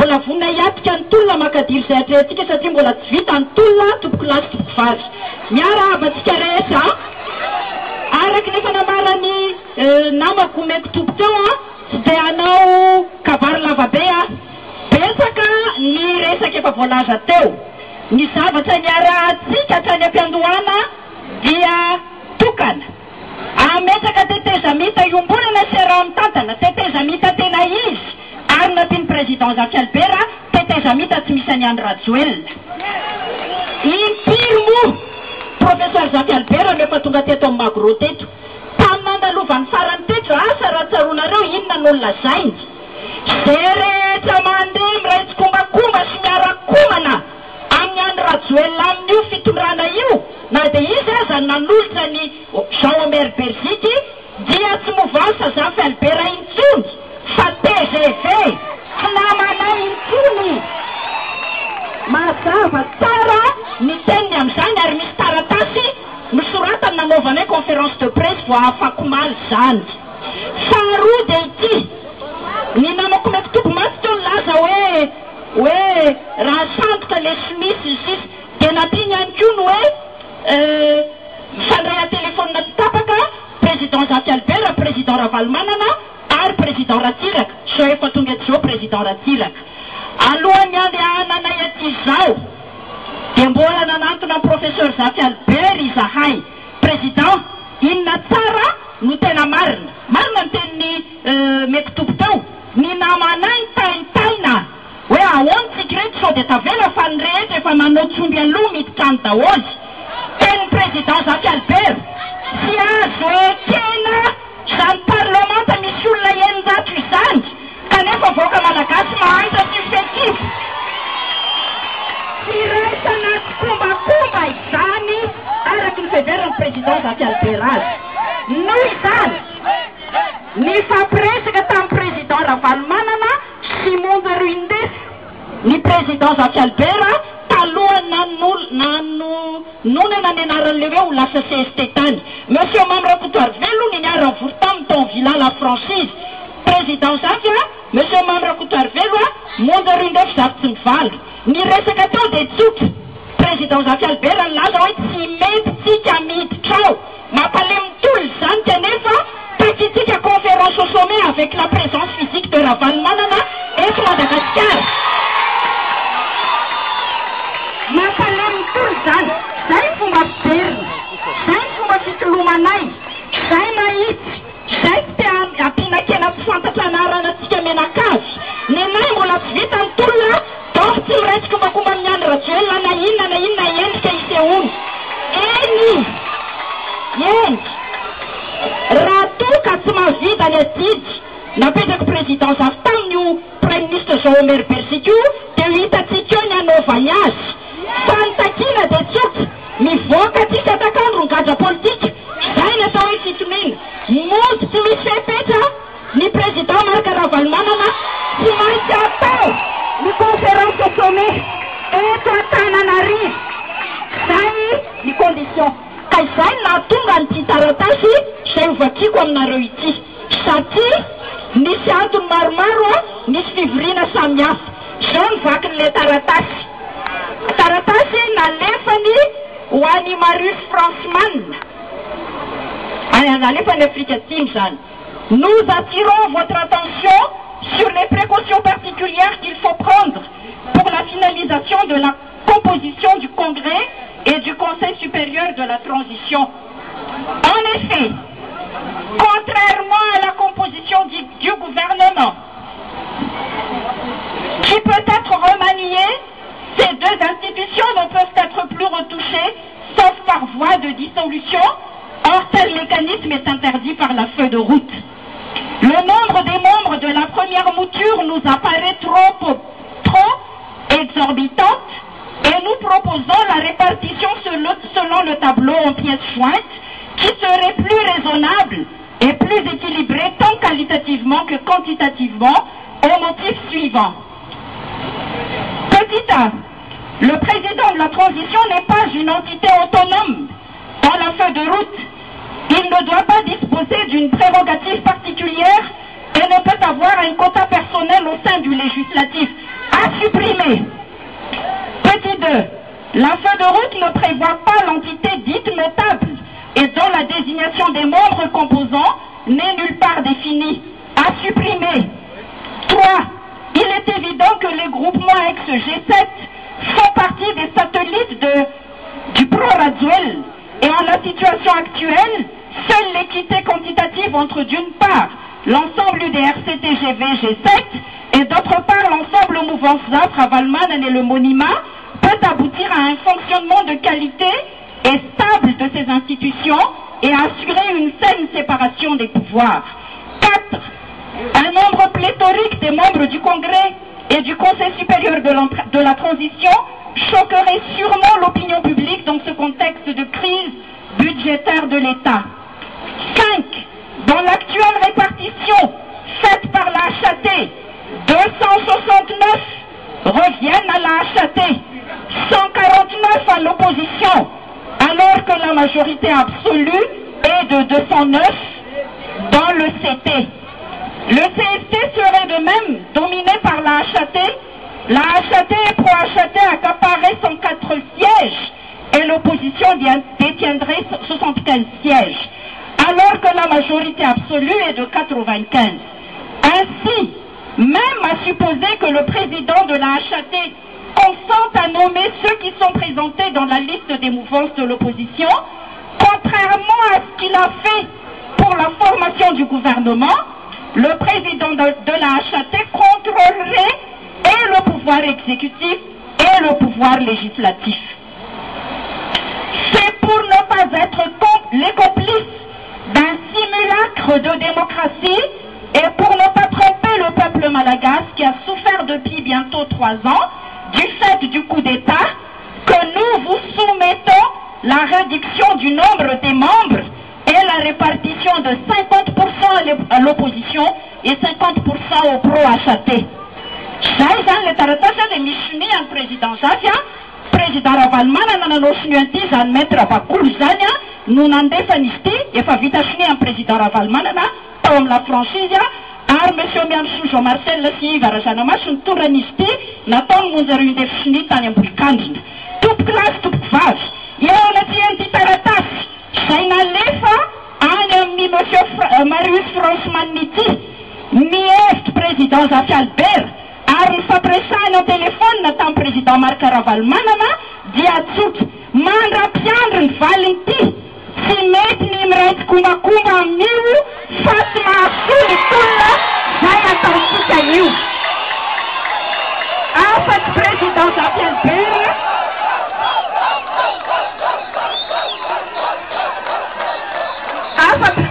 mbola vona iatika ny tolona makadiro izay atrehantsika satria mbola tsy vita ny tolona tompoko lasy tompoko vary miara avatsika rehetra araky nefa namarany namako omeko tompo teo tsy dia anao kabary lavabe betsaka ny resaka efa voalaza teo ny zavatra niarahantsika hatrany am-piandohana dia tokana ametraka tetezamita iombonana sy raha-mitantana tetezamita tena izy ary natin'ny président Jacques Albert tetezamita tsy misy any Rajoelina impiry mo professeur Jacques Albert nefa tonga teto amin'ny Magro teto tamin'ny nandalovan'ny farany teto asa raha tsaronareo inona no lazainy zay rehetra mandeha miraitsy-kombakomba sy miara-komana amin'ny any Rajoelina amin'io fitondrana io na dia izy aza nanolotra ny Jean-Omer Berziky dia tsy movansa Jacques Albert intsony fa TGV tsy namanay intsony mazava tsara ny teniny amin'izany ary misy taratasy misoratany nanaovanay conférence de presse vo afako maly zany faharoa dia ity ny namako meko tompo maty teo laza hoe raha sandoka le simisy izy dia natiny ihany koa no hoe mifandray a-telefônina tapaka président Jacques Albert président Ravalomanana ary président Ratsiraka zao efa tonga eto zao président Ratsiraka alohan'ny andehananay aty zao dia mbola nanantona professeur Jacques Albert izahay président inona tsara no tena marina ny teniny meko tompo teo ny namanay taitaina hoe ahoantsika reto sao dia tavela fa ny rehetra efa manao tsomby aloha miditra ny daholy teny président Jacques Albert sy azo ekena zany parlemanta misy olona eninjato izany kanefa vahoaka malagasy mahantra sy effectif sy rehetra anaty kombakomba izany araky ny feveriny président Jacques Albert azy noho izany ny fampiresaka tamin'ny président Ravalomanana sy Monde Ruindesy ny président Jacques Albert talohany nanonana ny anaran'le hoe ho lasa CST tany monsieur Mame Rakotoary Velo ny niarany vory tamin'ny taon Villa la franchise président Jacques monsieur Mame Rakotoary Velo Monde Ruindesy zavy tsy mivalo ny resaka teo dia tsotra président Jacques Albert nilaza hoe tsy mety tsika miditra ao mampalemy tolo zany kanefa takitsika conférence au sommet avec la présence physique de Ravalomanana eto Madagasikara mampalemy tolo zany zay fomba fiverina zay fomba fitolomanay zay mahitsy zay tsy te ampinakena mpifantatra anarana atsika menakavy nenay mbola tsy vita ny tolona donc tsy miraitsy kombakomba amin'ny any Rajoelina na inona endrika isehoany eny raha toka tsy mahavita ny adidy napetraka président Jacques tamin'io premier ministre Jean-Omer Berziky io dia hitatsika eo ny anaovany azy fantakina dia tsotra mivoaka atsika takandro ny gadra politika zay natao hoe fitonena mody tsy misy fepetra ny président Marc Ravalomanana tsy maintsy atao ny conférence au sommet eto Antananarivo zay ny condition ka izay nahatonga ny ty taratasy zay ovakiko aminareo ity satria nisy antony maromaro nisy fivoriana samihafa zao nivaky n'le taratasy nalefany ho an'ny Marius Fransman nalefany Afrique Atsimo zany nous attirons votre attention sur les précautions particulières qu'il faut prendre pour la finalisation de la composition du Congrès et du Conseil supérieur de la transition. En effet, contrairement à la composition du gouvernement, qui peut être remaniée, ces deux institutions ne peuvent être plus retouchées, sauf par voie de dissolution. Or, tel mécanisme est interdit par la feuille de route. Le nombre des membres de la première mouture nous apparaît trop exorbitante et nous proposons la répartition selon le tableau en pièces jointes qui serait plus raisonnable et plus équilibrée tant qualitativement que quantitativement au motif suivant. Petit A, le président de la transition n'est pas une entité autonome. Dans la feuille de route, il ne doit pas disposer d'une prérogative particulière et ne peut avoir un quota personnel au sein du législatif. à supprimer. Petit 2. La feuille de route ne prévoit pas l'entité dite notable et dont la désignation des membres composants n'est nulle part définie. À supprimer. 3. Il est évident que les groupements ex-G7 font partie des satellites du pro-Raduel. Et en la situation actuelle, seule l'équité quantitative entre d'une part l'ensemble du RCTGV G7 et d'autre part l'ensemble mouvance Zafra, Valmanen et le Monima peut aboutir à un fonctionnement de qualité et stable de ces institutions et assurer une saine séparation des pouvoirs. 4. Un nombre pléthorique des membres du Congrès et du Conseil supérieur de la transition choquerait sûrement l'opinion publique dans ce contexte de crise budgétaire de l'État. 5. Dans l'actuelle répartition faite par la HAT, 269 reviennent à la HAT, 149 à l'opposition, alors que la majorité absolue est de 209 dans le CT. Le CST serait de même dominé par la HAT. La HAT et pro-HAT accaparaient 104 sièges et l'opposition détiendrait 75 sièges, alors que la majorité absolue est de 95. Ainsi, même à supposer que le président de la HAT consente à nommer ceux qui sont présentés dans la liste des mouvances de l'opposition, contrairement à ce qu'il a fait pour la formation du gouvernement, le président de la HAT contrôlerait et le pouvoir exécutif et le pouvoir législatif. C'est pour ne pas être les complices d'un simulacre de démocratie et pour ne pas tromper le peuple malagasy qui a souffert depuis bientôt 3 ans du fait du coup d'État que nous vous soumettons la réduction du nombre des membres et la répartition de 50% à l'opposition et 50% au pro-HAT. Zay le taratasa de misy ny président Zafy président Ravalomanana nanao siny an'ity zany maître Bakolo zany no nandefany izy ity efa vita siny amin'ny président Ravalomanana tao amin'ny la franchise ary monsieur Miamsoujo Marcel sy Iva Razanamaso nitondrany izy ity nataony monja reo indefy siny tany Ambohikandrina tompoky lasy tompoky vavy eo anaty an'ity taratasy zay nalefa any amin'ny monsieur Marius Franceman ity mihevitra président Zafy Albert ary nifampiresahany ao telefônina tamin'ny président Marc Ravalomanana dia tsoky mandra-piandro ny valiny ity tsy mety ny miraity kombakomba amin'io fa tsy mahasoa ny tolona zay ataontsika io. Afaky président Zafy Albert afaky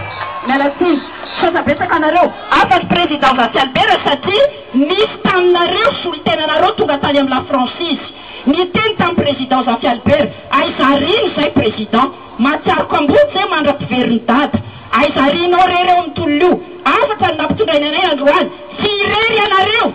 mialatsiny sazabetsaka anareo afaky président Zafy Albert satria misy taminareo solitenanareo tonga tany amin'ny la franchise niteny tamin'ny président Zafy Albert aizariny zay président matsiaroko ambony zay mandra-piveriny dada aizarinao rery eo amin'ny tolona io afaka nampitondrainy anay androany sy irery anareo